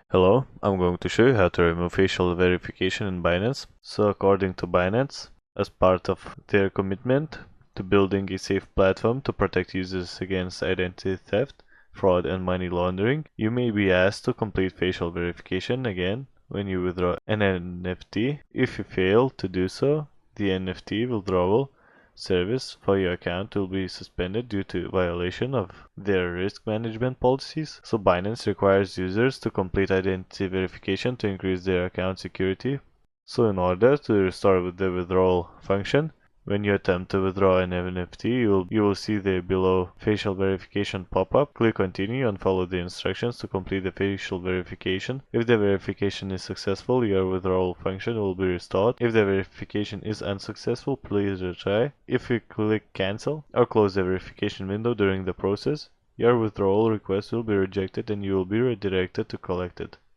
Hello, I'm going to show you how to remove facial verification in Binance. So according to Binance, as part of their commitment to building a safe platform to protect users against identity theft, fraud and money laundering, you may be asked to complete facial verification again when you withdraw an NFT. If you fail to do so, the NFT withdrawal service for your account will be suspended due to violation of their risk management policies. So Binance requires users to complete identity verification to increase their account security. So in order to restore the withdrawal function, when you attempt to withdraw an NFT, you will see the below facial verification pop up. Click continue and follow the instructions to complete the facial verification. If the verification is successful, your withdrawal function will be restored. If the verification is unsuccessful, please retry. If you click cancel or close the verification window during the process, your withdrawal request will be rejected and you will be redirected to collect it.